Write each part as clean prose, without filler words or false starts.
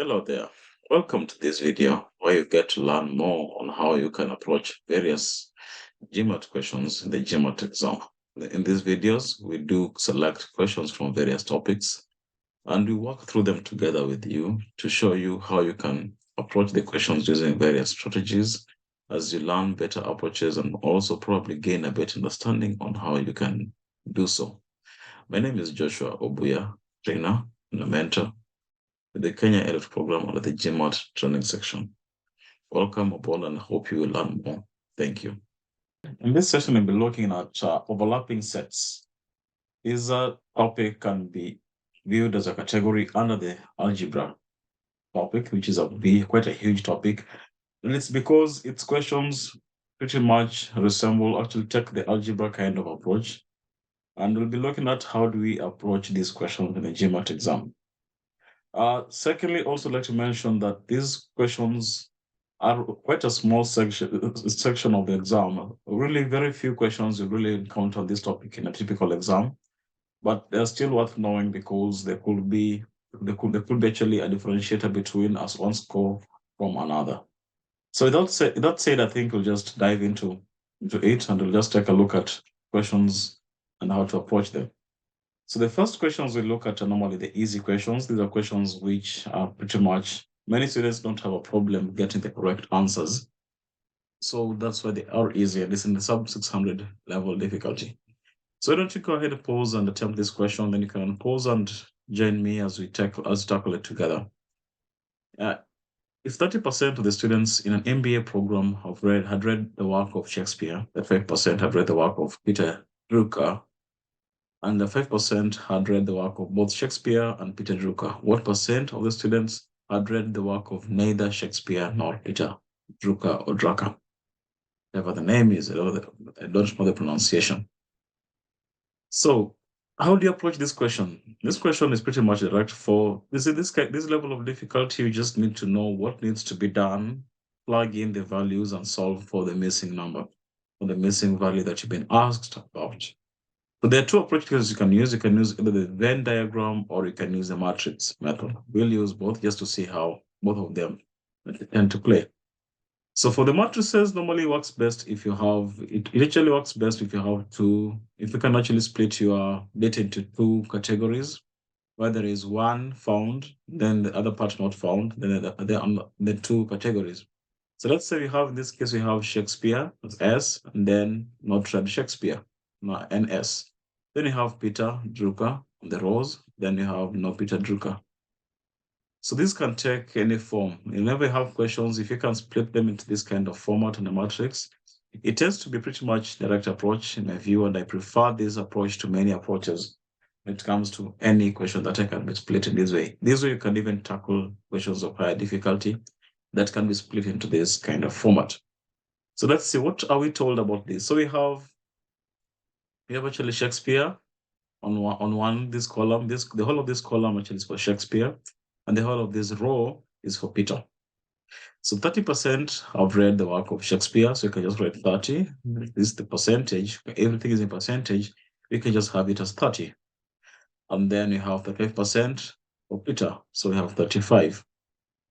Hello there. Welcome to this video where you get to learn more on how you can approach various GMAT questions in the GMAT exam. In these videos, we do select questions from various topics and we walk through them together with you to show you how you can approach the questions using various strategies as you learn better approaches and also probably gain a better understanding on how you can do so. My name is Joshua Obuya, trainer and a mentor the Kenya Edit program under the GMAT training section. Welcome aboard and hope you will learn more. Thank you. In this session, we'll be looking at overlapping sets. This topic can be viewed as a category under the algebra topic, which is quite a huge topic. And it's because its questions pretty much actually take the algebra kind of approach. And we'll be looking at how do we approach these questions in the GMAT exam. Secondly, also like to mention that these questions are quite a small section of the exam. Really, very few questions you really encounter this topic in a typical exam, but they're still worth knowing because there could be actually a differentiator between one score from another. So that said, I think we'll just dive into it and we'll just take a look at questions and how to approach them. So the first questions we look at are normally the easy questions. These are questions which are pretty much, many students don't have a problem getting the correct answers. So that's why they are easier. This is in the sub 600 level difficulty. So why don't you go ahead and pause and attempt this question, then you can pause and join me as we tackle it together. If 30% of the students in an MBA program had read the work of Shakespeare, that 5% have read the work of Peter Drucker, and the 5% had read the work of both Shakespeare and Peter Drucker. What percent of the students had read the work of neither Shakespeare nor Peter Drucker or Drucker? Whatever the name is, I don't know the pronunciation. So how do you approach this question? This question is pretty much direct for this level of difficulty. You just need to know what needs to be done, plug in the values and solve for the missing number or the missing value that you've been asked about. So there are two approaches you can use. You can use either the Venn diagram or you can use the matrix method. We'll use both just to see how both of them tend to play. So for the matrices, normally works best if you have, it actually works best if you have if you can actually split your data into two categories, where there is one found, then the other part not found, then the two categories. So let's say we have, in this case, we have Shakespeare, that's S, and then not read Shakespeare, NS. Then you have Peter Drucker, the rows, then you have no Peter Drucker. So this can take any form. Whenever you have questions, if you can split them into this kind of format in a matrix, it tends to be pretty much direct approach in my view, and I prefer this approach to many approaches when it comes to any question that I can be split in this way. This way you can even tackle questions of higher difficulty that can be split into this kind of format. So let's see, what are we told about this? So we have actually Shakespeare on this column. The whole of this column actually is for Shakespeare, and the whole of this row is for Peter. So 30% have read the work of Shakespeare, so you can just write 30. This is the percentage. Everything is in percentage. We can just have it as 30. And then you have 35% for Peter, so we have 35.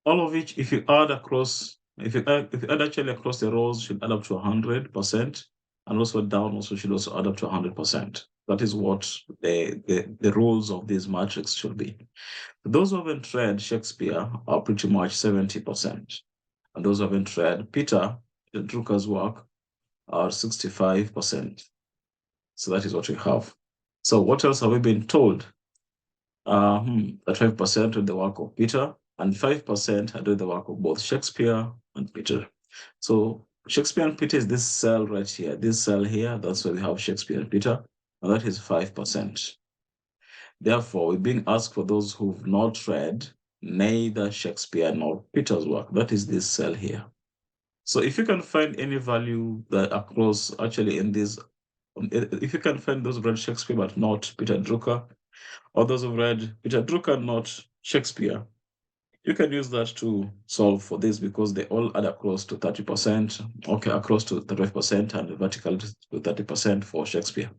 All of which, if you add across, if you add actually across the rows, should add up to 100%, and also down also should also add up to 100%. That is what the rules of this matrix should be. Those who haven't read Shakespeare are pretty much 70%. And those who haven't read Peter Drucker's work are 65%. So that is what we have. So what else have we been told? That 5% read the work of Peter, and 5% had read the work of both Shakespeare and Peter. So Shakespeare and Peter is this cell right here. This cell here, that's where we have Shakespeare and Peter, and that is 5%. Therefore, we're being asked for those who've not read neither Shakespeare nor Peter's work. That is this cell here. So if you can find any value that across actually in this, if you can find those who read Shakespeare but not Peter Drucker, or those who read Peter Drucker, not Shakespeare, you can use that to solve for this because they all add across to 30%, okay, across to 35% and vertical to 30% for Shakespeare.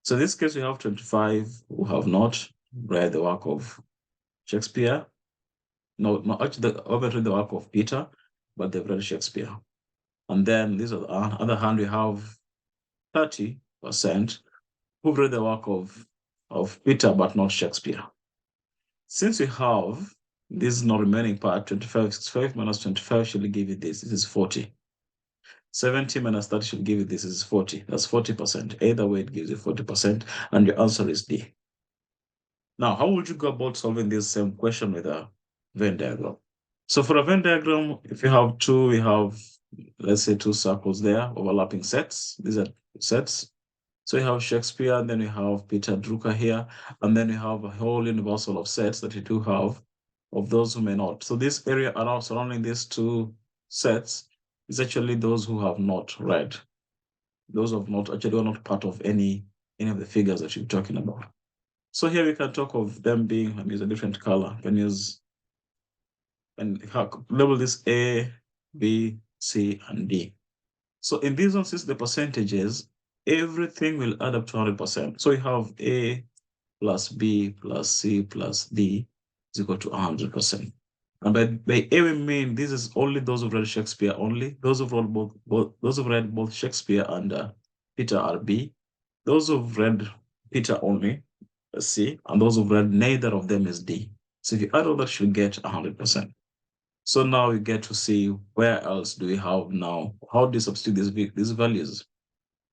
So in this case, we have 25 who have not read the work of Shakespeare, No, actually, they haven't read the work of Peter, but they've read Shakespeare. And then this on the other hand, we have 30% who've read the work of Peter, but not Shakespeare. Since we have this not remaining part, 25, 65 minus 25 should give you this. This is 40. 70 minus 30 should give you this is 40. That's 40%. Either way, it gives you 40%, and your answer is D. Now, how would you go about solving this same question with a Venn diagram? So for a Venn diagram, if you have two, we have, let's say, two circles there, overlapping sets. These are sets. So you have Shakespeare, and then you have Peter Drucker here, and then you have a whole universal of sets that you do have of those who may not. So this area around surrounding these two sets is actually those who have not read. Those who have not actually are not part of any of the figures that you're talking about. So here we can talk of them being, let me use a different color. You can use and label this A, B, C, and D. So in these ones, since the percentages, everything will add up to 100%. So you have A plus B plus C plus D is equal to 100%. And by A we mean this is only those who've read Shakespeare only. Those who've read both Shakespeare and Peter are B. Those who've read Peter only, C, and those who've read neither of them is D. So if you add all that, you get 100%. So now we get to see where else do we have now? How do you substitute these values?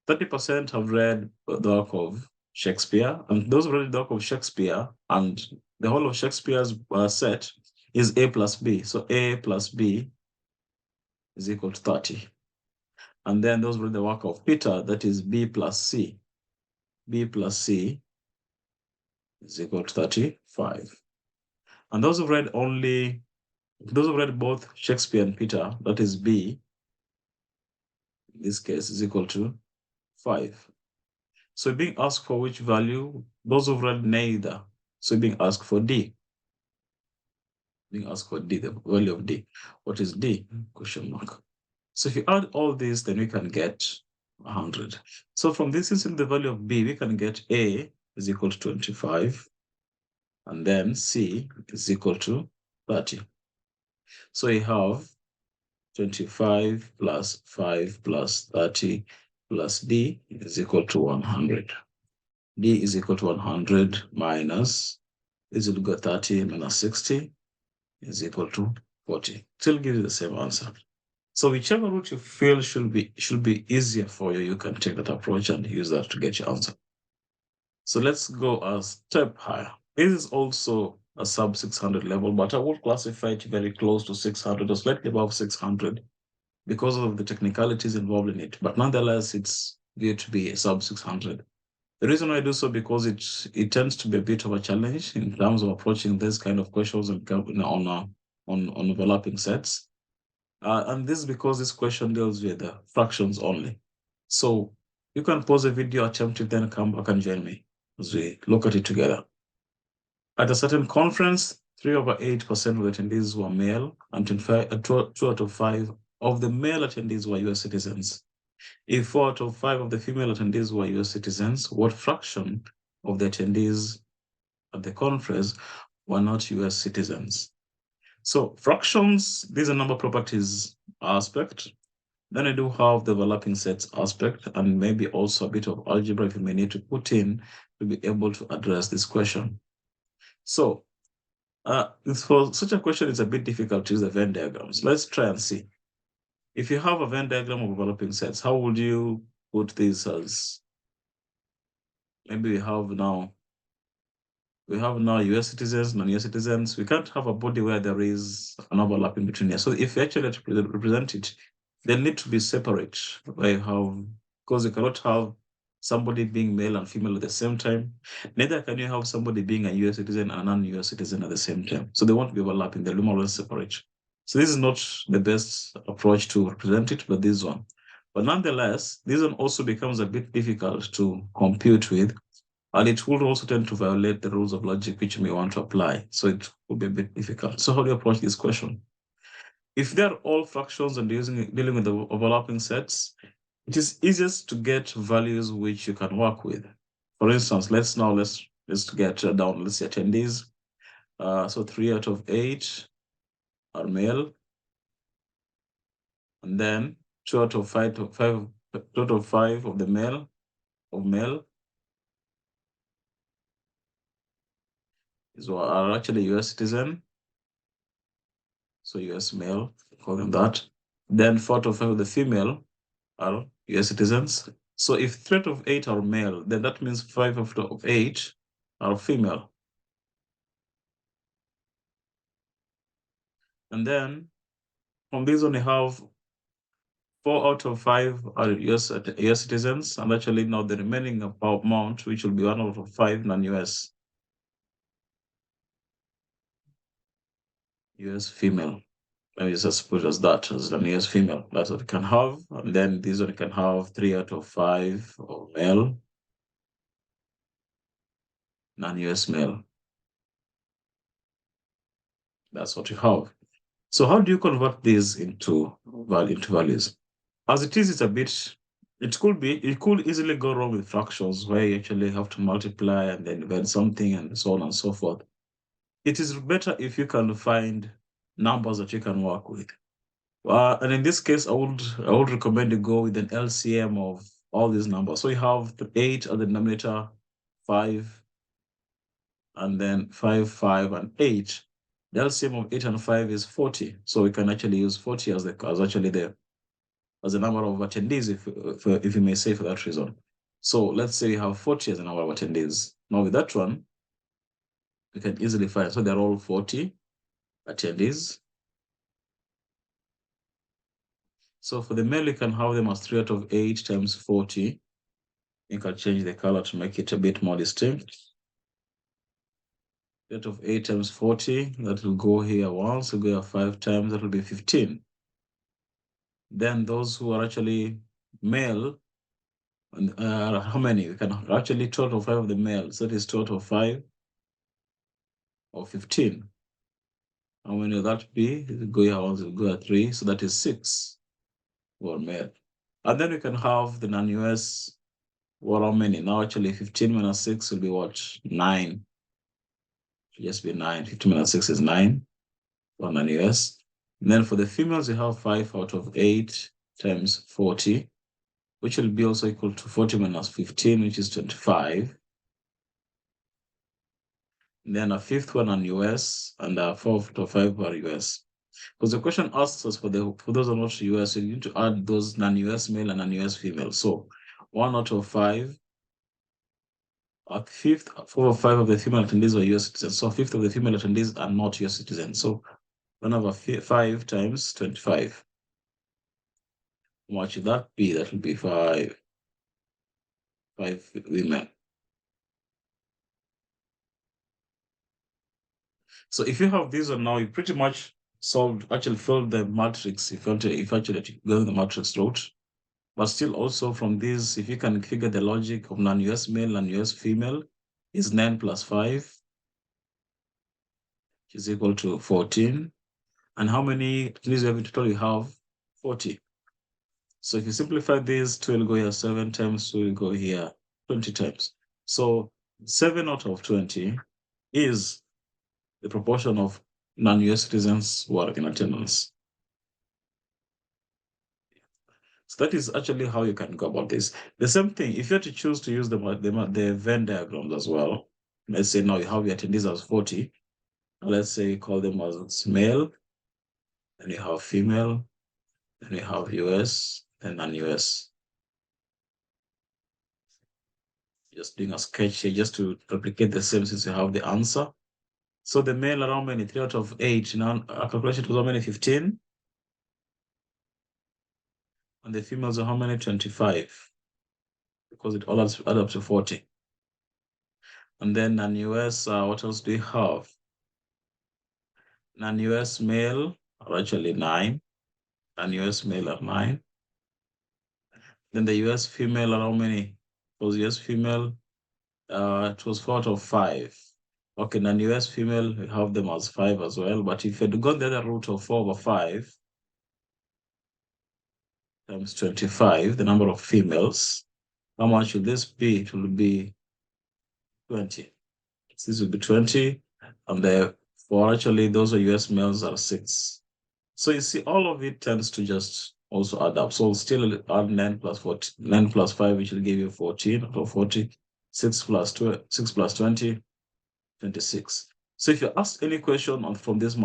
30% have read the work of Shakespeare, and those who read the work of Shakespeare and the whole of Shakespeare's set is A plus B. So A plus B is equal to 30. And then those who read the work of Peter, that is B plus C. B plus C is equal to 35. And those who read both Shakespeare and Peter, that is B, in this case, is equal to 5. So being asked for which value? Those who've read neither. So being asked for D. Being asked for D, the value of D. What is D? Question mark. So if you add all this, then we can get 100. So from this, using the value of B, we can get A is equal to 25. And then C is equal to 30. So you have 25 plus 5 plus 30 plus D is equal to 100. D is equal to 100 minus, is equal to 30 minus 60 is equal to 40. Still gives you the same answer. So whichever route you feel should be easier for you, you can take that approach and use that to get your answer. So let's go a step higher. This is also a sub 600 level, but I would classify it very close to 600 or slightly above 600 because of the technicalities involved in it. But nonetheless, it's viewed to be a sub 600. The reason I do so because it tends to be a bit of a challenge in terms of approaching this kind of questions on overlapping sets. And this is because this question deals with fractions only. So you can pause the video, attempt it, then come back and join me as we look at it together. At a certain conference, 3 over 8% of the attendees were male, and 2 out of 5 of the male attendees were US citizens. If 4 out of 5 of the female attendees were US citizens, what fraction of the attendees at the conference were not US citizens? So fractions, these are number properties aspect. Then I do have the overlapping sets aspect, and maybe also a bit of algebra if you may need to put in to be able to address this question. So for such a question, it's a bit difficult to use the Venn diagrams. Let's try and see. If you have a Venn diagram of overlapping sets, how would you put this as? Maybe we have now US citizens, non-US citizens. We can't have a body where there is an overlap in between here. So if you actually represent it, they need to be separate because you cannot have somebody being male and female at the same time. Neither can you have somebody being a US citizen and a non-US citizen at the same time. So they won't be overlapping, they'll be more or less separate. So this is not the best approach to represent it, but this one. But nonetheless, this one also becomes a bit difficult to compute with, and it will also tend to violate the rules of logic which you may want to apply. So it will be a bit difficult. So how do you approach this question? If they're all fractions and dealing with the overlapping sets, it is easiest to get values which you can work with. For instance, let's get down, let's say attendees. So 3 out of 8 are male. And then 2 out of 5 of the male are actually US citizen. So US male, call them that. Then 4 out of 5 of the female are US citizens. So if 3 out of 8 are male, then that means 5 out of 8 are female. And then from these one, we have 4 out of 5 are US citizens, and actually now the remaining amount, which will be 1 out of 5 non-US. US female. Let me just put as that as the US female. That's what we can have. And then this one can have 3 out of 5 of male, non-US male. That's what you have. So how do you convert these into values? As it is, it's a bit, it could easily go wrong with fractions where you actually have to multiply and then divide something and so on and so forth. It is better if you can find numbers that you can work with. And in this case, I would recommend you go with an LCM of all these numbers. So you have 8 at the denominator, 5, and then 5, 5, and 8. The LCM of 8 and 5 is 40. So we can actually use 40 as actually the number of attendees, if you may say, for that reason. So let's say we have 40 as the number of attendees. Now with that one, we can easily find. So they're all 40 attendees. So for the male, you can have them as 3 out of 8 times 40. You can change the color to make it a bit more distinct. 3 out of 8 times 40, that will go here once, will go here 5 times, that will be 15. Then those who are actually male, how many? We can actually total 5 of the males, that is total 5 or 15. How many will that be? It will go here once, it will go here 3, so that is 6 who are male. And then we can have the non-US. Well, how many? Now actually 15 minus 6 will be what? 9. Should just be 9. 15 minus 6 is 9 for non-US. And then for the females, we have 5 out of 8 times 40, which will be also equal to 40 minus 15, which is 25. And then a fifth one on US and a 4 out of 5 are US. Because the question asks us for those who are not US, you need to add those non-US male and non-US female. So 1 out of 5. A fifth, 4 or 5 of the female attendees are US citizens. So a fifth of the female attendees are not US citizens. So 1 over 5 times 25. How much would that be? That will be 5 women. So if you have these one now, you pretty much actually filled the matrix if actually go the matrix route. But still also from this, if you can figure the logic of non-US male and US female is 9 plus 5, which is equal to 14. And how many attendees you have in total? You have 40. So if you simplify this, 2 will go here 7 times, 2 will go here 20 times. So 7 out of 20 is the proportion of non-US citizens who are in attendance. So that is actually how you can go about this. The same thing, if you have to choose to use the Venn diagrams as well, let's say now you have your attendees as 40, let's say you call them as male, then you have female, then you have US and non-US. Just doing a sketch here just to replicate the same since you have the answer. So the male are how many? 3 out of 8. Now our calculation was how many? 15. And the females are how many? 25. Because it all adds up to 40. And then non-US, what else do we have? Non-US male are actually 9. Non-US male are 9. Then the US female are how many? Because US female, it was 4 out of 5. Okay, non-US female, we have them as 5 as well. But if you'd gone the other route of 4 over 5 times 25, the number of females, how much will this be? It will be 20. This will be 20. And for actually those are US males are 6. So you see, all of it tends to just also add up. So still add 9 plus 40, 9 plus 5, which will give you 14 or 40. 6 plus 2, 6 plus 20, 26. So if you ask any question from this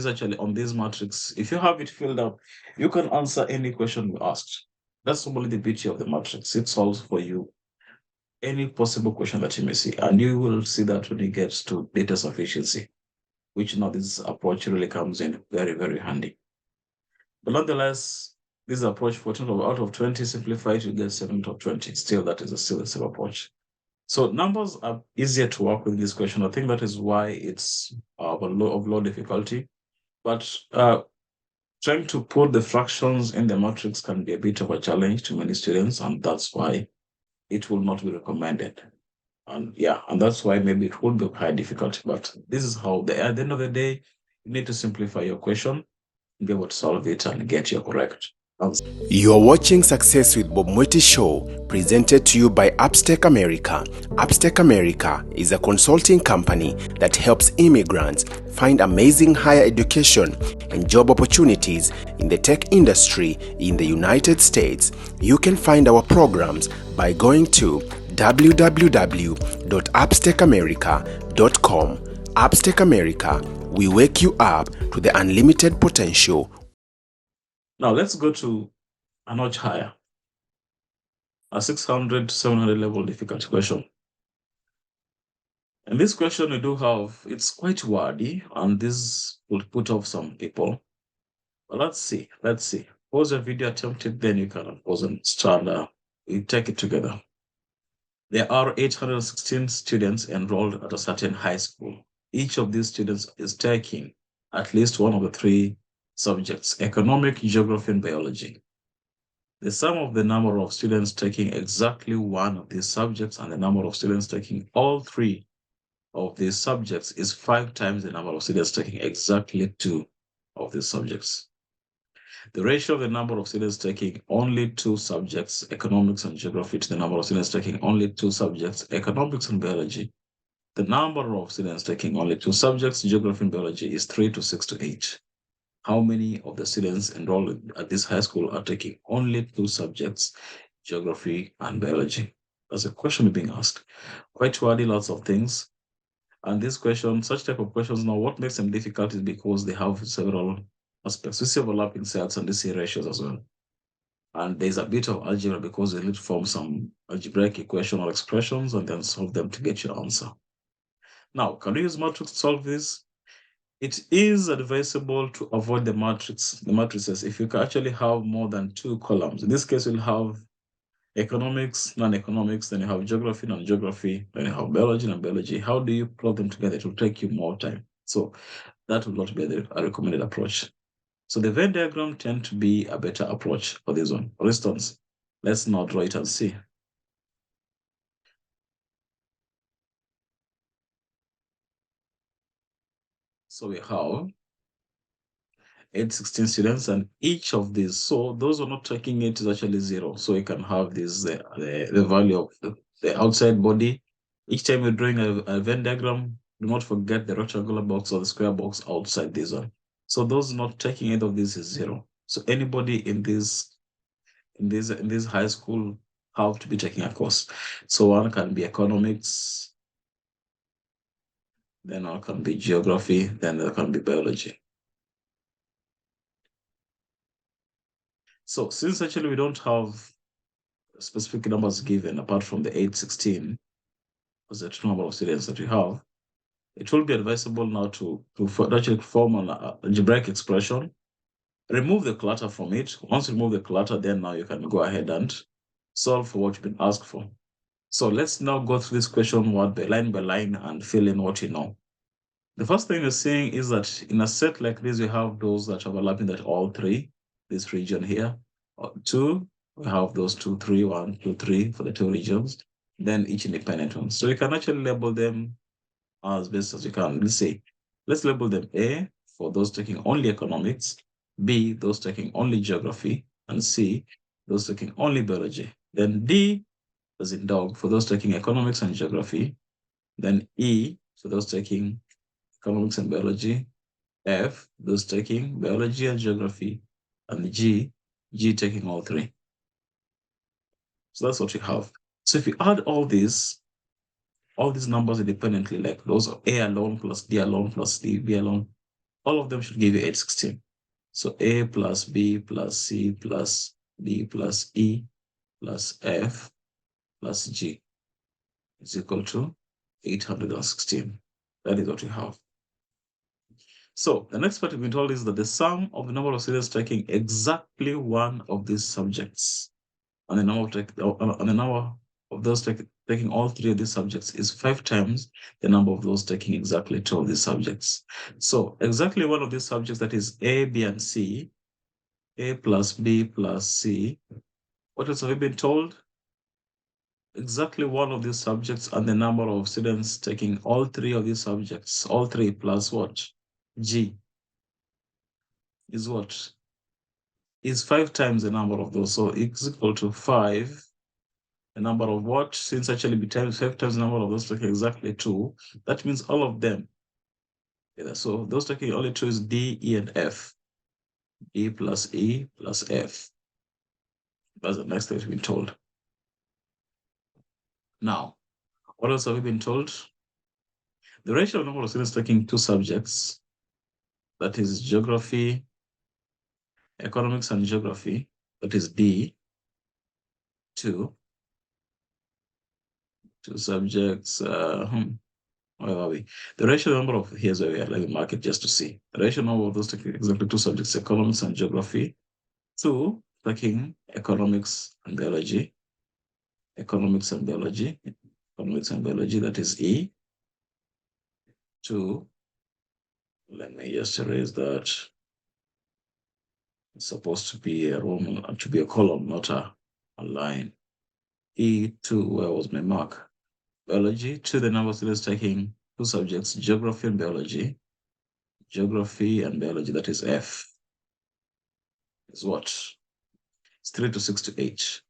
actually on this matrix, if you have it filled up, you can answer any question you asked. That's probably the beauty of the matrix. It solves for you any possible question that you may see. And you will see that when it gets to data sufficiency, which now this approach really comes in very, very handy. But nonetheless, this approach 14 out of 20 simplified, you get 7 out of 20. Still, that is still the same approach. So numbers are easier to work with in this question. I think that is why it's of low difficulty. But trying to put the fractions in the matrix can be a bit of a challenge to many students, and that's why it will not be recommended. And yeah, and that's why maybe it would be high difficulty. But this is how at the end of the day, you need to simplify your question, be able to solve it, and get your correct answer. You are watching Success with Bob Mwiti Show, presented to you by Upstack America. Upstack America is a consulting company that helps immigrants find amazing higher education and job opportunities in the tech industry in the United States. You can find our programs by going to www.upstackamerica.com. Upstack America, we wake you up to the unlimited potential. Now let's go to a notch higher. A 600, 700 level difficulty question. And this question we do have, it's quite wordy, and this will put off some people. But let's see. Pause the video, attempt it, then you can pause and start. You take it together. There are 816 students enrolled at a certain high school. Each of these students is taking at least one of the three subjects: economic, geography, and biology. The sum of the number of students taking exactly one of these subjects and the number of students taking all three of these subjects is 5 times the number of students taking exactly 2 of these subjects. The ratio of the number of students taking only 2 subjects, economics and geography, to the number of students taking only 2 subjects, economics and biology. The number of students taking only 2 subjects, geography and biology, is 3 to 6 to 8. How many of the students enrolled at this high school are taking only 2 subjects, geography and biology? That's a question being asked. Quite wordy, lots of things. And this question, such type of questions, now what makes them difficult is because they have several aspects. We see overlapping sets and we see ratios as well. And there's a bit of algebra because they need to form some algebraic equation or expressions and then solve them to get your answer. Now, can we use matrix to solve this? It is advisable to avoid the matrices if you can actually have more than 2 columns. In this case, we'll have economics, non-economics, then you have geography, non-geography, then you have biology, non-biology. How do you plug them together? It will take you more time. So that will not be a recommended approach. So the Venn diagram tend to be a better approach for this one. For instance, let's now draw it and see. So we have 816 students, and each of these, so those who are not taking it is actually 0. So you can have this the value of the outside body. Each time you're drawing a Venn diagram, do not forget the rectangular box or the square box outside this one. So those not taking it of this is 0. So anybody in this high school have to be taking a course. So one can be economics, then one can be geography, then there can be biology. So since actually we don't have specific numbers given apart from the 816 as the total number of students that we have, it will be advisable now to actually form an algebraic expression, remove the clutter from it. Once you remove the clutter, then now you can go ahead and solve for what you've been asked for. So let's now go through this question word by line and fill in what you know. The first thing you're saying is that in a set like this, you have those that overlapping that all three, this region here, 2, we have those 2, 3, 1, 2, 3 for the 2 regions, then each independent one. So you can actually label them as best as you can. Let's label them A for those taking only economics, B, those taking only geography, and C, those taking only biology. Then D, as in dog, for those taking economics and geography. Then E, for those taking economics and biology. F, those taking biology and geography, and G taking all three. So that's what we have. So if you add all these numbers independently, like those are A alone plus D alone plus D, B alone, all of them should give you 816. So A plus B plus C plus D plus E plus F plus G is equal to 816. That is what we have. So the next part we've been told is that the sum of the number of students taking exactly one of these subjects and the number of those taking all three of these subjects is 5 times the number of those taking exactly 2 of these subjects. So exactly one of these subjects, that is A, B, and C, A plus B plus C. What else have we been told? Exactly one of these subjects and the number of students taking all three of these subjects, all three plus what? G is what? Is 5 times the number of those. So it's equal to 5. The number of what? Since actually be times 5 times the number of those taking exactly 2. That means all of them. Yeah, so those taking only 2 is D, E, and F. D plus E plus F. That's the next thing we've been told. Now, what else have we been told? The ratio of number of students taking 2 subjects, that is geography, economics and geography, that is D, 2 subjects, where are we? The ratio number of, here's where we are, let me mark it just to see. The ratio number of those taking exactly 2 subjects, economics and geography, 2 taking economics and biology, that is E, 2, let me just erase that. It's supposed to be a Roman, to be a column, not a line. E2, where was my mark? Biology, 2 the number of students taking 2 subjects, geography and biology, that is F. Is what? It's 3 to 6 to 8.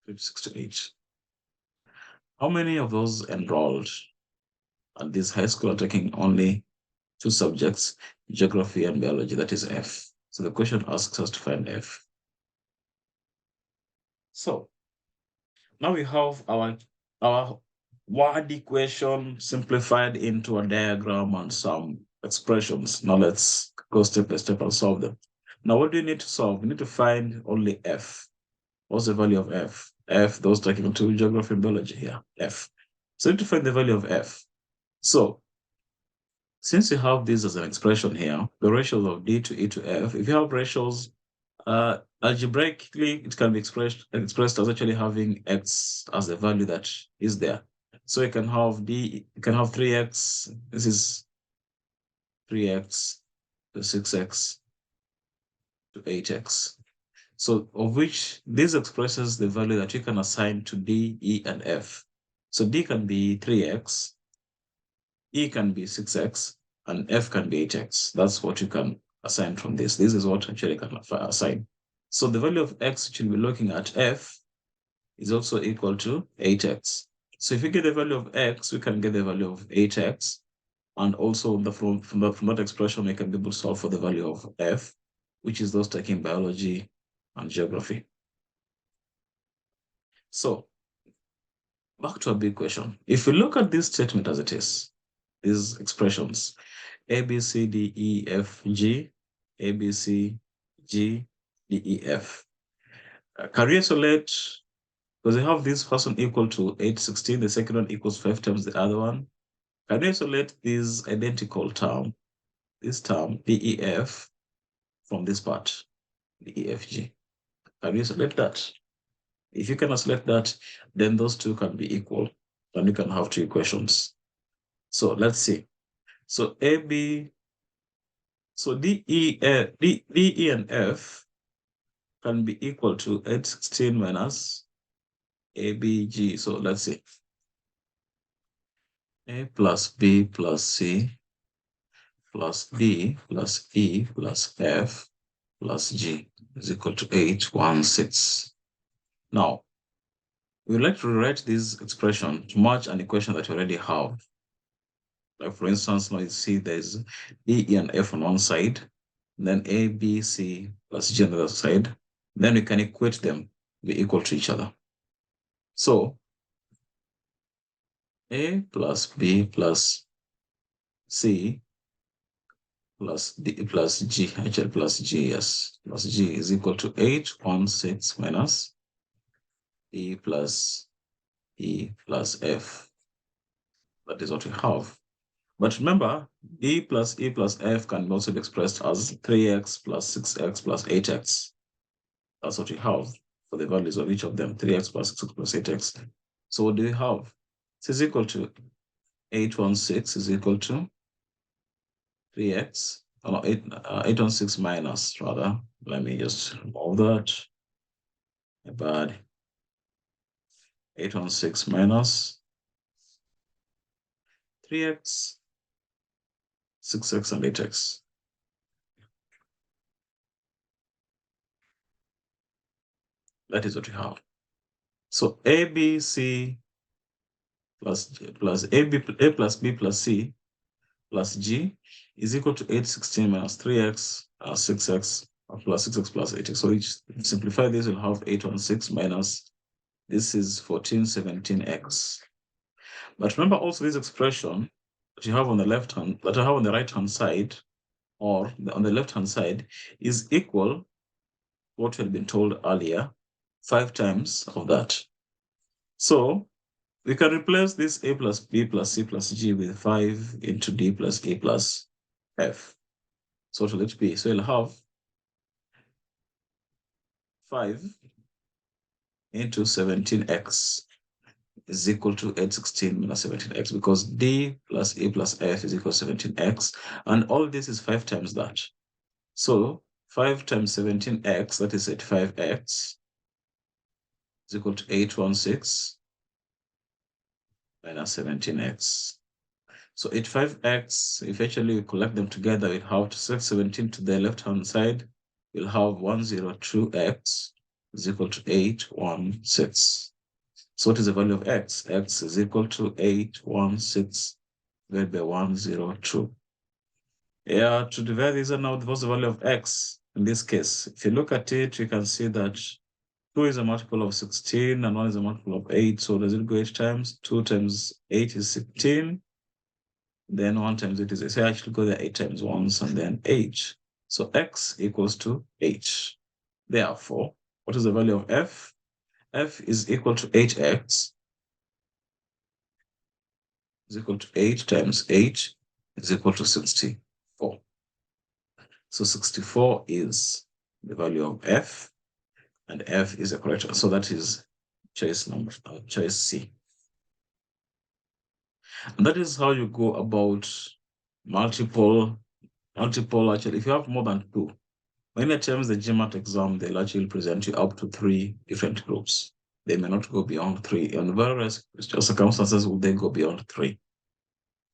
3 to 6 to 8. How many of those enrolled at this high school are taking only 2 subjects, geography and biology, that is F. So the question asks us to find F. So now we have our word equation simplified into a diagram and some expressions. Now let's go step by step and solve them. Now what do you need to solve? We need to find only F. What's the value of F? F, those taking 2 geography and biology here, F. So we need to find the value of F. So since you have this as an expression here, the ratios of D to E to F, if you have ratios, algebraically, it can be expressed as actually having X as the value that is there. So you can have D, you can have 3X, this is 3X to 6X to 8X. So of which this expresses the value that you can assign to D, E, and F. So D can be 3X, E can be 6X, and F can be 8X. That's what you can assign from this. This is what actually can assign. So the value of X which we'll be looking at, F, is also equal to 8X. So if we get the value of X, we can get the value of 8X. And also from that expression, we can be able to solve for the value of F, which is those taking biology and geography. So back to a big question. If we look at this statement as it is, these expressions, A, B, C, D, E, F, G, A, B, C, G, D, E, F. Can we isolate, because we have this first one equal to 816, the second one equals 5 times the other one. Can we isolate this identical term, DEF, from this part, DEFG? Can you isolate that? If you can isolate that, then those two can be equal, and you can have 2 equations. So let's see. So DE and F can be equal to 816 minus ABG. So let's see. A plus B plus C plus D plus E plus F plus G is equal to 816. Now, we would like to rewrite this expression to match an equation that we already have. Like for instance, now you see there's E and F on one side, then A, B, C plus G on the other side. Then we can equate them be equal to each other. So A plus B plus C plus D plus G, actually plus G, yes, plus G is equal to 816 minus E plus F. That is what we have. But remember, E plus F can also be expressed as 3x plus 6x plus 8x. That's what we have for the values of each of them, 3x plus 6x plus 8x. So what do we have? This is equal to 816 is equal to 3x, 816 minus, rather. Let me just remove that. Bad. 816 minus 3x, 6x, and 8x. That is what we have. So A, B, C plus A plus B plus C plus G is equal to 816 minus 3x, 6x, plus 6x plus 8x. So each simplify this, we'll have 816 minus, this is 1417x. But remember also this expression that you have on the left hand, that I have on the right hand side, or on the left hand side, is equal what we had been told earlier, 5 times of that. So we can replace this A plus B plus C plus G with 5 into D plus E plus F. So what will it be? So you'll have 5 into 17x is equal to 816 minus 17x, because D plus E plus F is equal to 17x, and all this is 5 times that. So 5 times 17x, that is 85x, is equal to 816 minus 17x. So 85x, eventually we collect them together, we have to set 17 to the left-hand side, we'll have 102x is equal to 816. So what is the value of x? X is equal to 816 divided by 102. Yeah, to divide this now, what's the value of x in this case? If you look at it, you can see that 2 is a multiple of 16 and 1 is a multiple of 8. So does it go 8 times? 2 times 8 is 16. Then 1 times 8 is 8. So I actually go there 8 times once and then 8. So x equals to 8. Therefore, what is the value of f? F is equal to 8x is equal to 8 times 8 is equal to 64. So 64 is the value of f, and f is a correct answer. So that is choice number, choice C. And that is how you go about multiple, actually, if you have more than 2, many times the GMAT exam, they'll actually present you up to 3 different groups. They may not go beyond 3. In various circumstances, will they go beyond 3?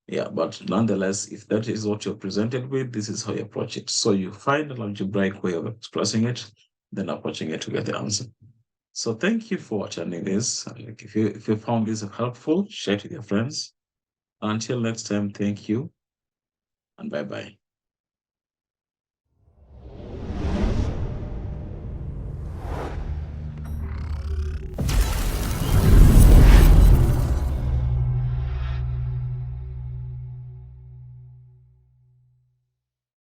Yeah, but nonetheless, if that is what you're presented with, this is how you approach it. So you find an algebraic way of expressing it, then approaching it to get the answer. So thank you for attending this. If you found this helpful, share it with your friends. Until next time, thank you and bye-bye.